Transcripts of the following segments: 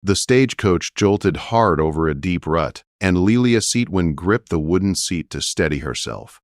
The stagecoach jolted hard over a deep rut, and Lelia Seatwin gripped the wooden seat to steady herself.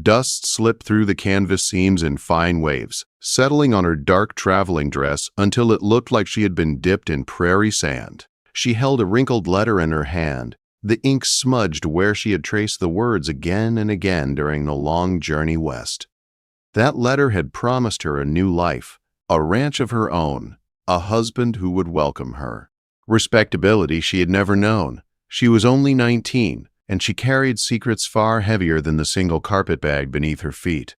Dust slipped through the canvas seams in fine waves, settling on her dark traveling dress until it looked like she had been dipped in prairie sand. She held a wrinkled letter in her hand, the ink smudged where she had traced the words again and again during the long journey west. That letter had promised her a new life, a ranch of her own, a husband who would welcome her. Respectability she had never known. She was only 19, and she carried secrets far heavier than the single carpetbag beneath her feet.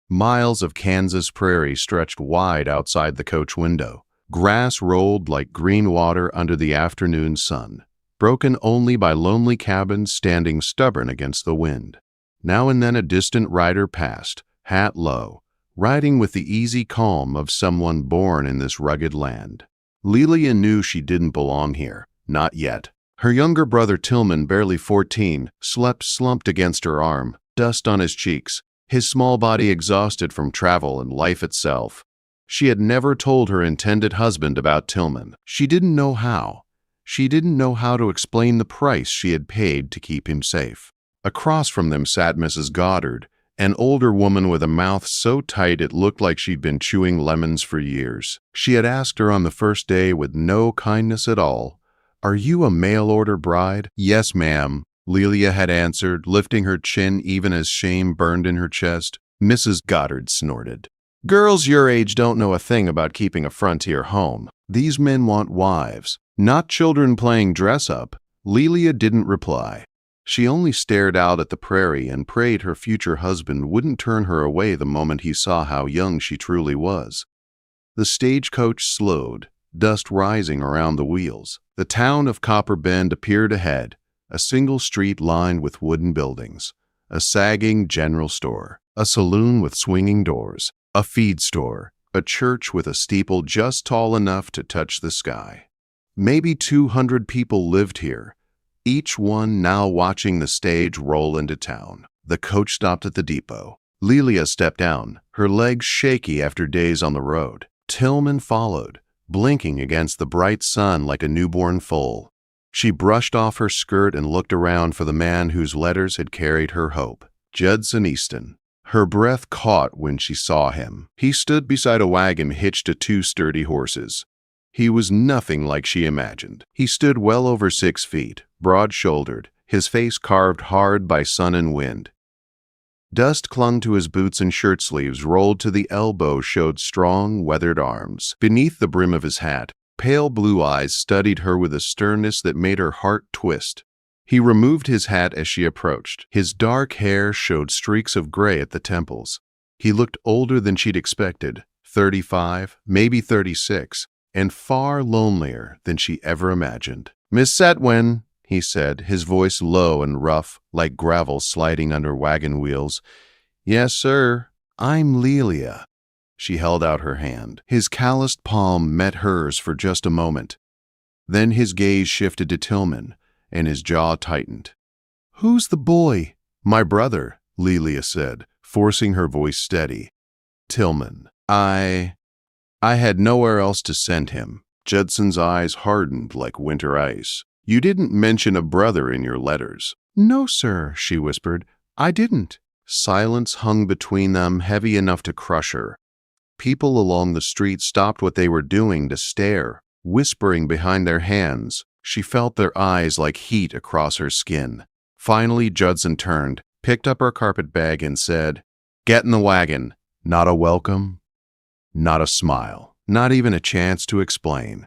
Miles of Kansas prairie stretched wide outside the coach window. Grass rolled like green water under the afternoon sun, broken only by lonely cabins standing stubborn against the wind. Now and then a distant rider passed, hat low, riding with the easy calm of someone born in this rugged land. Lelia knew she didn't belong here, not yet. Her younger brother Tillman, barely 14, slept slumped against her arm, dust on his cheeks, his small body exhausted from travel and life itself. She had never told her intended husband about Tillman. She didn't know how. She didn't know how to explain the price she had paid to keep him safe. Across from them sat Mrs. Goddard, an older woman with a mouth so tight it looked like she'd been chewing lemons for years. She had asked her on the first day with no kindness at all, "Are you a mail-order bride?" "Yes, ma'am," Lelia had answered, lifting her chin even as shame burned in her chest. Mrs. Goddard snorted. "Girls your age don't know a thing about keeping a frontier home. These men want wives, not children playing dress-up." Lelia didn't reply. She only stared out at the prairie and prayed her future husband wouldn't turn her away the moment he saw how young she truly was. The stagecoach slowed, dust rising around the wheels. The town of Copper Bend appeared ahead, a single street lined with wooden buildings, a sagging general store, a saloon with swinging doors, a feed store, a church with a steeple just tall enough to touch the sky. Maybe 200 people lived here, each one now watching the stage roll into town. The coach stopped at the depot. Lelia stepped down, her legs shaky after days on the road. Tillman followed, blinking against the bright sun like a newborn foal. She brushed off her skirt and looked around for the man whose letters had carried her hope, Judson Eastston. Her breath caught when she saw him. He stood beside a wagon hitched to 2 sturdy horses. He was nothing like she imagined. He stood well over 6 feet, broad-shouldered, his face carved hard by sun and wind. Dust clung to his boots and shirt sleeves, rolled to the elbow, showed strong, weathered arms. Beneath the brim of his hat, pale blue eyes studied her with a sternness that made her heart twist. He removed his hat as she approached. His dark hair showed streaks of gray at the temples. He looked older than she'd expected, 35, maybe 36, and far lonelier than she ever imagined. "Miss Seatwin," he said, his voice low and rough, like gravel sliding under wagon wheels. "Yes, sir." "I'm Lelia." She held out her hand. His calloused palm met hers for just a moment. Then his gaze shifted to Tillman, and his jaw tightened. "Who's the boy?" "My brother," Lelia said, forcing her voice steady. "Tillman. I had nowhere else to send him." Judson's eyes hardened like winter ice. "You didn't mention a brother in your letters." "No, sir," she whispered. "I didn't." Silence hung between them, heavy enough to crush her. People along the street stopped what they were doing to stare, whispering behind their hands. She felt their eyes like heat across her skin. Finally, Judson turned, picked up her carpetbag, and said, "Get in the wagon." Not a welcome, not a smile, not even a chance to explain.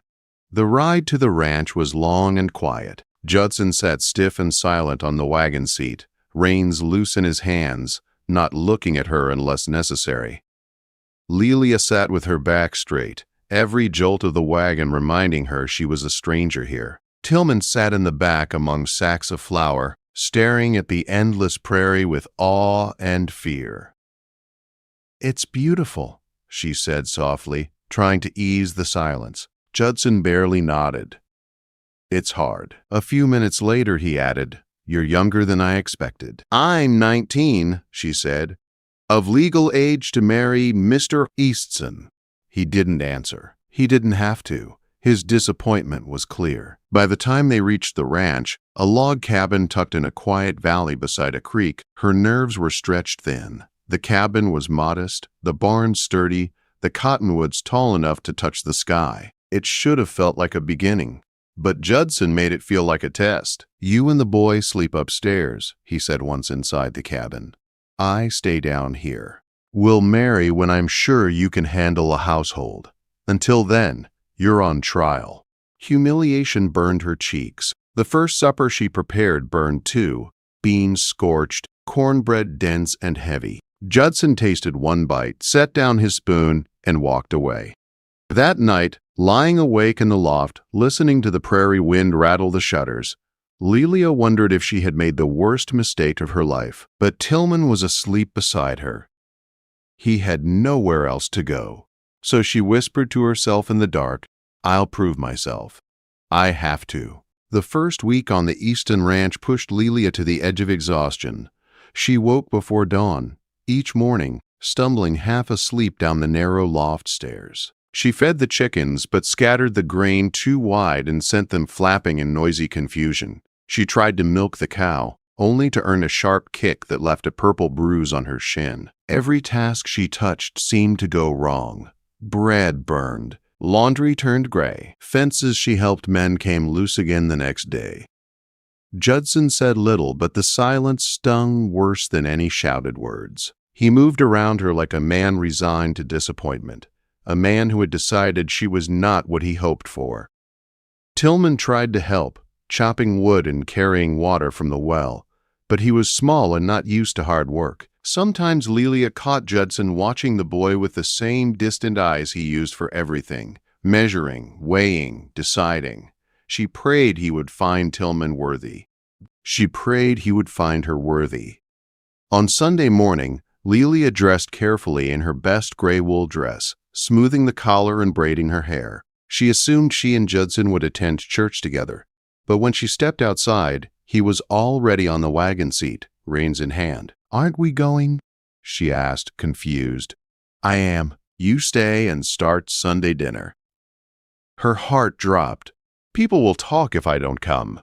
The ride to the ranch was long and quiet. Judson sat stiff and silent on the wagon seat, reins loose in his hands, not looking at her unless necessary. Lelia sat with her back straight, every jolt of the wagon reminding her she was a stranger here. Tillman sat in the back among sacks of flour, staring at the endless prairie with awe and fear. "It's beautiful," she said softly, trying to ease the silence. Judson barely nodded. "It's hard." A few minutes later, he added, "You're younger than I expected." "I'm 19, she said. "Of legal age to marry Mr. Eastston." He didn't answer. He didn't have to. His disappointment was clear. By the time they reached the ranch, a log cabin tucked in a quiet valley beside a creek, her nerves were stretched thin. The cabin was modest, the barn sturdy, the cottonwoods tall enough to touch the sky. It should have felt like a beginning. But Judson made it feel like a test. "You and the boy sleep upstairs," he said once inside the cabin. "I stay down here. We'll marry when I'm sure you can handle a household. Until then, you're on trial." Humiliation burned her cheeks. The first supper she prepared burned too. Beans scorched, cornbread dense and heavy. Judson tasted one bite, set down his spoon, and walked away. That night, lying awake in the loft, listening to the prairie wind rattle the shutters, Lelia wondered if she had made the worst mistake of her life. But Tillman was asleep beside her. He had nowhere else to go. So she whispered to herself in the dark, "I'll prove myself. I have to." The first week on the Easton ranch pushed Lelia to the edge of exhaustion. She woke before dawn, each morning, stumbling half asleep down the narrow loft stairs. She fed the chickens, but scattered the grain too wide and sent them flapping in noisy confusion. She tried to milk the cow, only to earn a sharp kick that left a purple bruise on her shin. Every task she touched seemed to go wrong. Bread burned, laundry turned gray, fences she helped mend came loose again the next day. Judson said little, but the silence stung worse than any shouted words. He moved around her like a man resigned to disappointment. A man who had decided she was not what he hoped for. Tillman tried to help, chopping wood and carrying water from the well, but he was small and not used to hard work. Sometimes Lelia caught Judson watching the boy with the same distant eyes he used for everything, measuring, weighing, deciding. She prayed he would find Tillman worthy. She prayed he would find her worthy. On Sunday morning, Lelia dressed carefully in her best gray wool dress, smoothing the collar and braiding her hair. She assumed she and Judson would attend church together, but when she stepped outside, he was already on the wagon seat, reins in hand. "Aren't we going?" she asked, confused. "I am. You stay and start Sunday dinner." Her heart dropped. "People will talk if I don't come."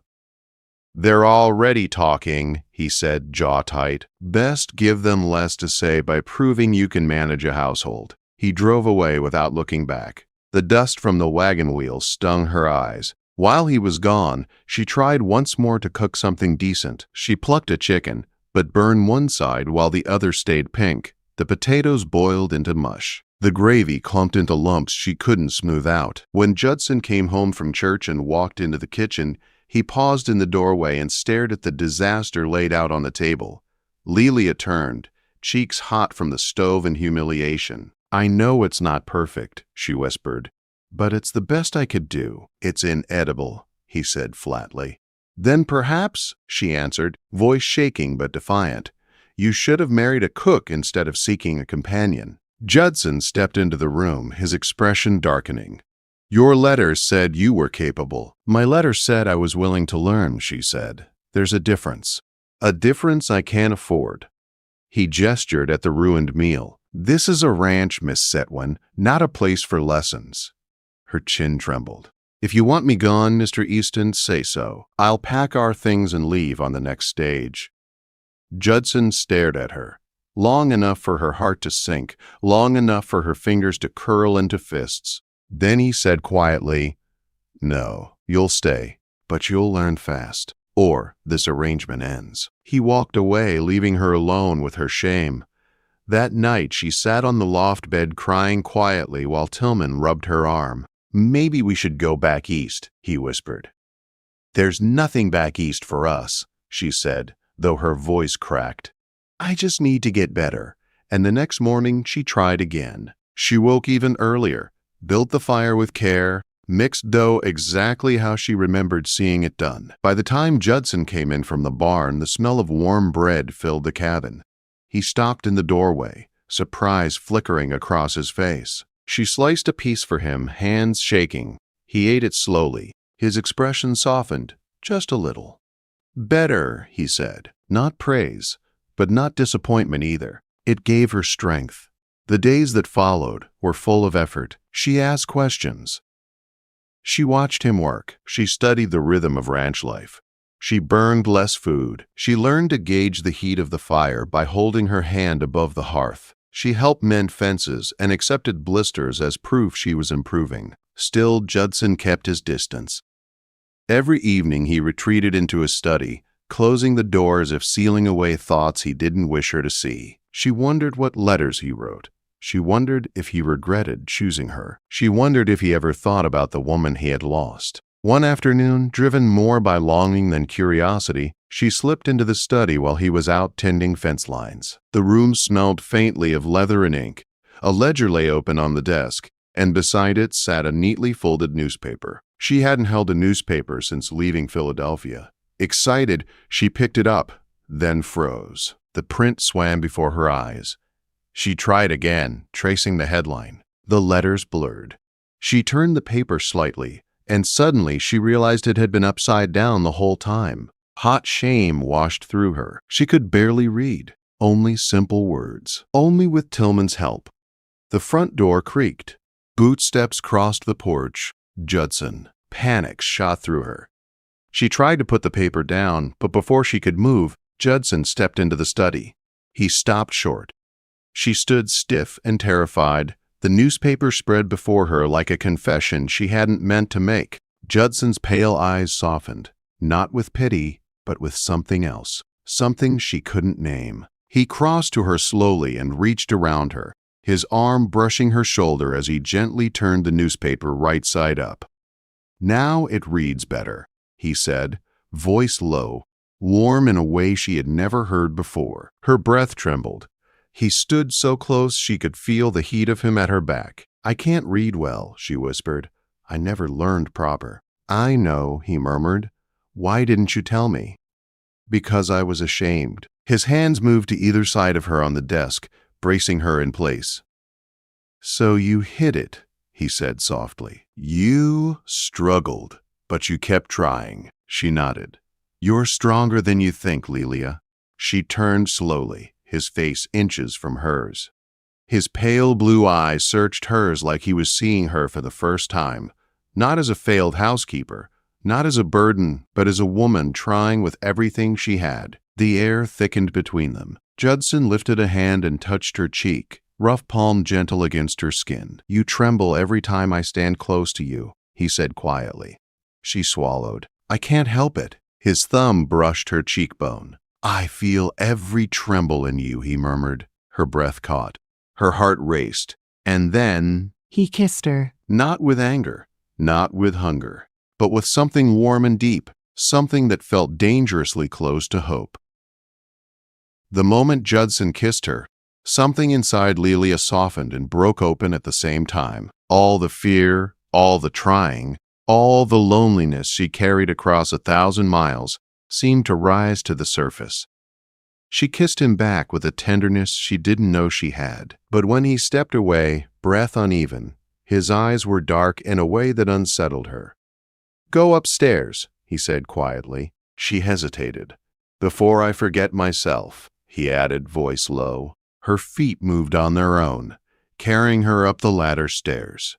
"They're already talking," he said, jaw tight. "Best give them less to say by proving you can manage a household." He drove away without looking back. The dust from the wagon wheels stung her eyes. While he was gone, she tried once more to cook something decent. She plucked a chicken, but burned one side while the other stayed pink. The potatoes boiled into mush. The gravy clumped into lumps she couldn't smooth out. When Judson came home from church and walked into the kitchen, he paused in the doorway and stared at the disaster laid out on the table. Lelia turned, cheeks hot from the stove and humiliation. "I know it's not perfect," she whispered, "but it's the best I could do." "It's inedible," he said flatly. "Then perhaps," she answered, voice shaking but defiant, "you should have married a cook instead of seeking a companion." Judson stepped into the room, his expression darkening. "Your letter said you were capable." "My letter said I was willing to learn," she said. "There's a difference. A difference I can't afford." He gestured at the ruined meal. "This is a ranch, Miss Setwin, not a place for lessons." Her chin trembled. "If you want me gone, Mr. Easton, say so. I'll pack our things and leave on the next stage." Judson stared at her, long enough for her heart to sink, long enough for her fingers to curl into fists. Then he said quietly, "No, you'll stay, but you'll learn fast, or this arrangement ends." He walked away, leaving her alone with her shame. That night she sat on the loft bed crying quietly while Tillman rubbed her arm. "Maybe we should go back east," he whispered. "There's nothing back east for us," she said, though her voice cracked. "I just need to get better." And the next morning she tried again. She woke even earlier, built the fire with care, mixed dough exactly how she remembered seeing it done. By the time Judson came in from the barn, the smell of warm bread filled the cabin. He stopped in the doorway, surprise flickering across his face. She sliced a piece for him, hands shaking. He ate it slowly. His expression softened, just a little. "Better," he said. Not praise, but not disappointment either. It gave her strength. The days that followed were full of effort. She asked questions. She watched him work. She studied the rhythm of ranch life. She burned less food. She learned to gauge the heat of the fire by holding her hand above the hearth. She helped mend fences and accepted blisters as proof she was improving. Still, Judson kept his distance. Every evening he retreated into his study, closing the door as if sealing away thoughts he didn't wish her to see. She wondered what letters he wrote. She wondered if he regretted choosing her. She wondered if he ever thought about the woman he had lost. One afternoon, driven more by longing than curiosity, she slipped into the study while he was out tending fence lines. The room smelled faintly of leather and ink. A ledger lay open on the desk, and beside it sat a neatly folded newspaper. She hadn't held a newspaper since leaving Philadelphia. Excited, she picked it up, then froze. The print swam before her eyes. She tried again, tracing the headline. The letters blurred. She turned the paper slightly, and suddenly she realized it had been upside down the whole time. Hot shame washed through her. She could barely read. Only simple words. Only with Tillman's help. The front door creaked. Boot steps crossed the porch. Judson. Panic shot through her. She tried to put the paper down, but before she could move, Judson stepped into the study. He stopped short. She stood stiff and terrified. The newspaper spread before her like a confession she hadn't meant to make. Judson's pale eyes softened, not with pity, but with something else, something she couldn't name. He crossed to her slowly and reached around her, his arm brushing her shoulder as he gently turned the newspaper right side up. "Now it reads better," he said, voice low, warm in a way she had never heard before. Her breath trembled. He stood so close she could feel the heat of him at her back. "I can't read well," she whispered. "I never learned proper." "I know," he murmured. "Why didn't you tell me?" "Because I was ashamed." His hands moved to either side of her on the desk, bracing her in place. "So you hid it," he said softly. "You struggled, but you kept trying." She nodded. "You're stronger than you think, Lelia." She turned slowly, his face inches from hers. His pale blue eyes searched hers like he was seeing her for the first time, not as a failed housekeeper, not as a burden, but as a woman trying with everything she had. The air thickened between them. Judson lifted a hand and touched her cheek, rough palm gentle against her skin. "You tremble every time I stand close to you," he said quietly. She swallowed. "I can't help it." His thumb brushed her cheekbone. "I feel every tremble in you," he murmured. Her breath caught. Her heart raced. And then he kissed her. Not with anger, not with hunger, but with something warm and deep, something that felt dangerously close to hope. The moment Judson kissed her, something inside Lelia softened and broke open at the same time. All the fear, all the trying, all the loneliness she carried across 1,000 miles seemed to rise to the surface. She kissed him back with a tenderness she didn't know she had. But when he stepped away, breath uneven, his eyes were dark in a way that unsettled her. "Go upstairs," he said quietly. She hesitated. "Before I forget myself," he added, voice low. Her feet moved on their own, carrying her up the ladder stairs.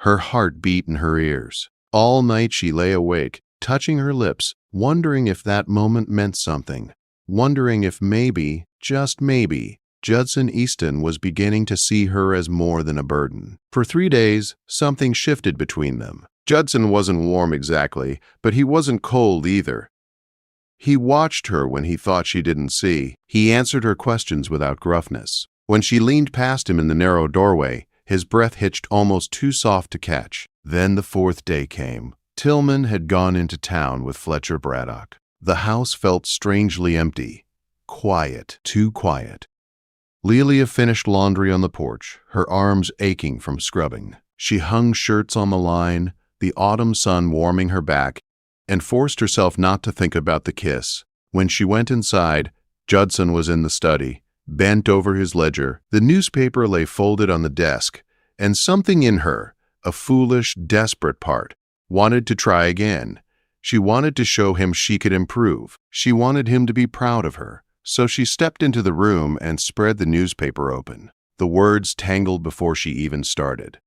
Her heart beat in her ears. All night she lay awake, touching her lips, wondering if that moment meant something, wondering if maybe, just maybe, Judson Eastston was beginning to see her as more than a burden. For 3 days, something shifted between them. Judson wasn't warm exactly, but he wasn't cold either. He watched her when he thought she didn't see. He answered her questions without gruffness. When she leaned past him in the narrow doorway, his breath hitched almost too soft to catch. Then the 4th day came. Tillman had gone into town with Fletcher Braddock. The house felt strangely empty. Quiet, too quiet. Lelia finished laundry on the porch, her arms aching from scrubbing. She hung shirts on the line, the autumn sun warming her back, and forced herself not to think about the kiss. When she went inside, Judson was in the study, bent over his ledger. The newspaper lay folded on the desk, and something in her, a foolish, desperate part, wanted to try again. She wanted to show him she could improve. She wanted him to be proud of her. So she stepped into the room and spread the newspaper open. The words tangled before she even started.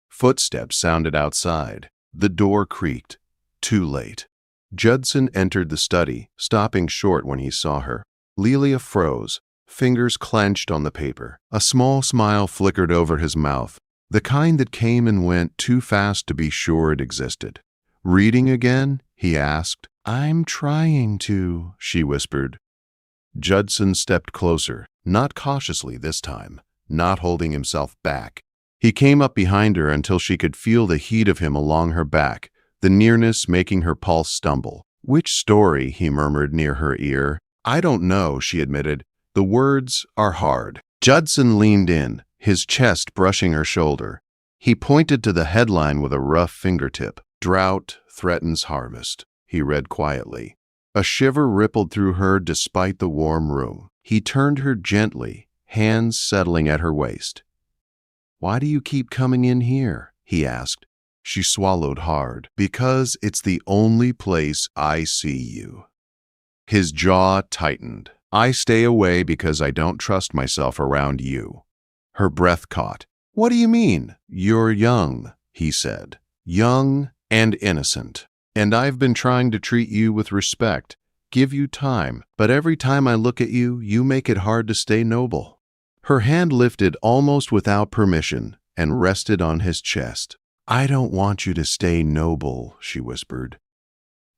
Footsteps sounded outside. The door creaked. Too late. Judson entered the study, stopping short when he saw her. Lelia froze, fingers clenched on the paper. A small smile flickered over his mouth, the kind that came and went too fast to be sure it existed. "Reading again?" he asked. "I'm trying to," she whispered. Judson stepped closer, not cautiously this time, not holding himself back. He came up behind her until she could feel the heat of him along her back, the nearness making her pulse stumble. "Which story?" he murmured near her ear. "I don't know," she admitted. "The words are hard." Judson leaned in, his chest brushing her shoulder. He pointed to the headline with a rough fingertip. "Drought threatens harvest," he read quietly. A shiver rippled through her despite the warm room. He turned her gently, hands settling at her waist. "Why do you keep coming in here?" he asked. She swallowed hard. "Because it's the only place I see you." His jaw tightened. "I stay away because I don't trust myself around you." Her breath caught. "What do you mean?" "You're young," he said. "Young and innocent. And I've been trying to treat you with respect, give you time. But every time I look at you, you make it hard to stay noble." Her hand lifted almost without permission and rested on his chest. "I don't want you to stay noble," she whispered.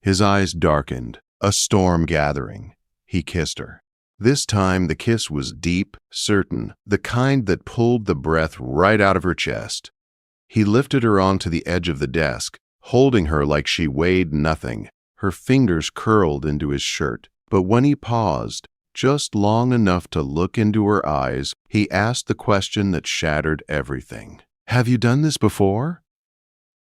His eyes darkened, a storm gathering. He kissed her. This time the kiss was deep, certain, the kind that pulled the breath right out of her chest. He lifted her onto the edge of the desk, holding her like she weighed nothing. Her fingers curled into his shirt. But when he paused, just long enough to look into her eyes, he asked the question that shattered everything. "Have you done this before?"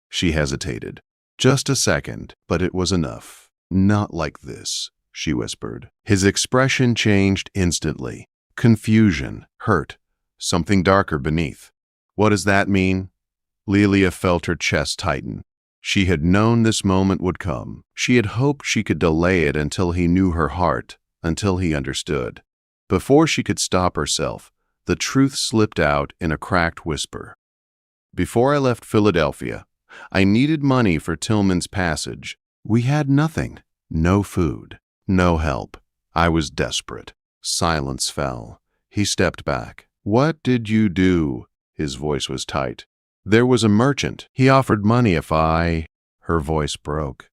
She hesitated. Just a second, but it was enough. "Not like this," she whispered. His expression changed instantly. Confusion, hurt, something darker beneath. "What does that mean?" Lelia felt her chest tighten. She had known this moment would come. She had hoped she could delay it until he knew her heart, until he understood. Before she could stop herself, the truth slipped out in a cracked whisper. "Before I left Philadelphia, I needed money for Tillman's passage. We had nothing. No food. No help. I was desperate." Silence fell. He stepped back. "What did you do?" His voice was tight. "There was a merchant. He offered money if I—" Her voice broke.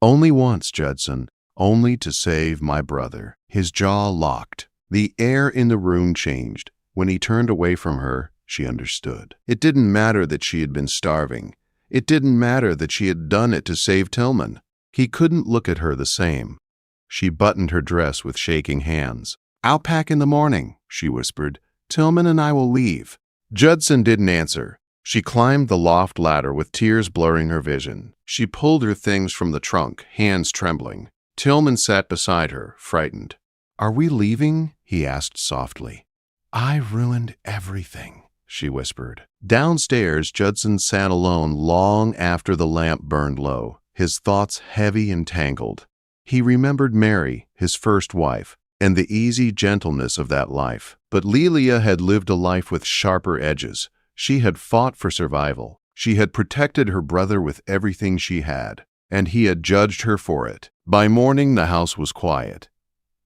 "Only once, Judson. Only to save my brother." His jaw locked. The air in the room changed. When he turned away from her, she understood. It didn't matter that she had been starving. It didn't matter that she had done it to save Tillman. He couldn't look at her the same. She buttoned her dress with shaking hands. "I'll pack in the morning," she whispered. "Tillman and I will leave." Judson didn't answer. She climbed the loft ladder with tears blurring her vision. She pulled her things from the trunk, hands trembling. Tillman sat beside her, frightened. "Are we leaving?" he asked softly. "I ruined everything," she whispered. Downstairs, Judson sat alone long after the lamp burned low, his thoughts heavy and tangled. He remembered Mary, his first wife, and the easy gentleness of that life. But Lelia had lived a life with sharper edges. She had fought for survival. She had protected her brother with everything she had, and he had judged her for it. By morning, the house was quiet.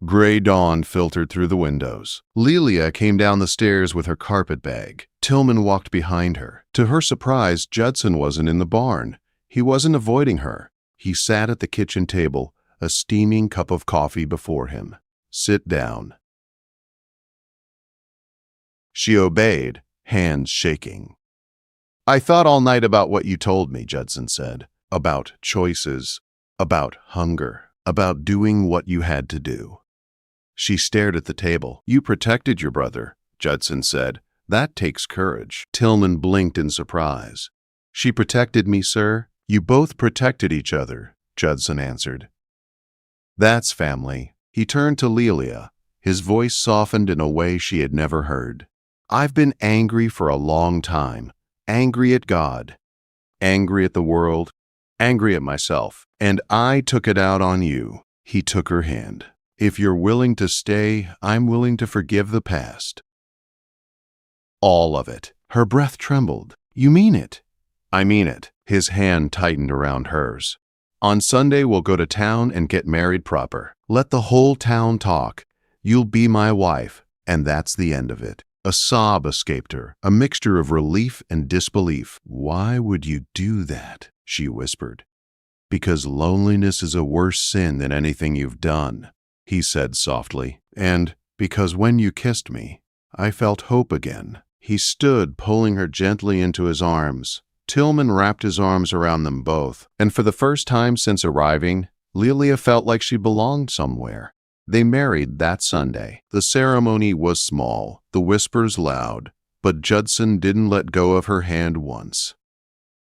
Gray dawn filtered through the windows. Lelia came down the stairs with her carpet bag. Tillman walked behind her. To her surprise, Judson wasn't in the barn. He wasn't avoiding her. He sat at the kitchen table, a steaming cup of coffee before him. "Sit down." She obeyed, hands shaking. "I thought all night about what you told me," Judson said. "About choices, about hunger, about doing what you had to do." She stared at the table. "You protected your brother," Judson said. "That takes courage." Tillman blinked in surprise. "She protected me, sir." "You both protected each other," Judson answered. "That's family." He turned to Lelia. His voice softened in a way she had never heard. "I've been angry for a long time. Angry at God. Angry at the world. Angry at myself. And I took it out on you." He took her hand. "If you're willing to stay, I'm willing to forgive the past." All of it. Her breath trembled. "You mean it?" I mean it. His hand tightened around hers. On Sunday, we'll go to town and get married proper. Let the whole town talk. You'll be my wife, and that's the end of it. A sob escaped her, a mixture of relief and disbelief. Why would you do that? She whispered. Because loneliness is a worse sin than anything you've done, he said softly. And because when you kissed me, I felt hope again. He stood, pulling her gently into his arms. Tillman wrapped his arms around them both, and for the first time since arriving, Lelia felt like she belonged somewhere. They married that Sunday. The ceremony was small, the whispers loud, but Judson didn't let go of her hand once.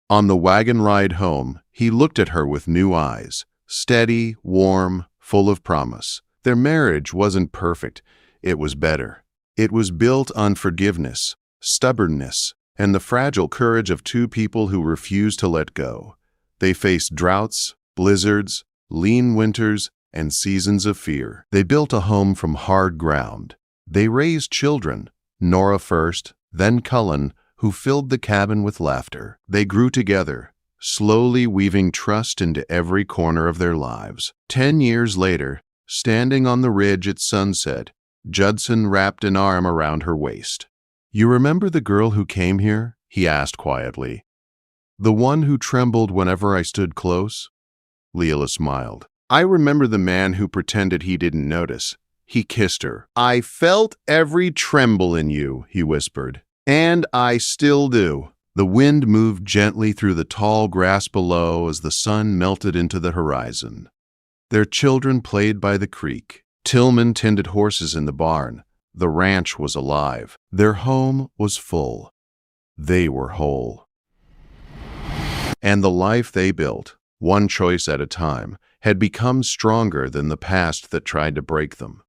On the wagon ride home, he looked at her with new eyes, steady, warm, full of promise. Their marriage wasn't perfect. It was better. It was built on forgiveness, stubbornness, and the fragile courage of two people who refused to let go. They faced droughts, blizzards, lean winters, and seasons of fear. They built a home from hard ground. They raised children, Nora first, then Cullen, who filled the cabin with laughter. They grew together, slowly weaving trust into every corner of their lives. 10 years later, standing on the ridge at sunset, Judson wrapped an arm around her waist. You remember the girl who came here? He asked quietly. The one who trembled whenever I stood close? Leela smiled. I remember the man who pretended he didn't notice. He kissed her. I felt every tremble in you, he whispered. And I still do. The wind moved gently through the tall grass below as the sun melted into the horizon. Their children played by the creek. Tillman tended horses in the barn. The ranch was alive. Their home was full. They were whole. And the life they built, one choice at a time, had become stronger than the past that tried to break them.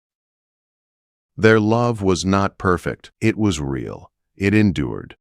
Their love was not perfect. It was real. It endured.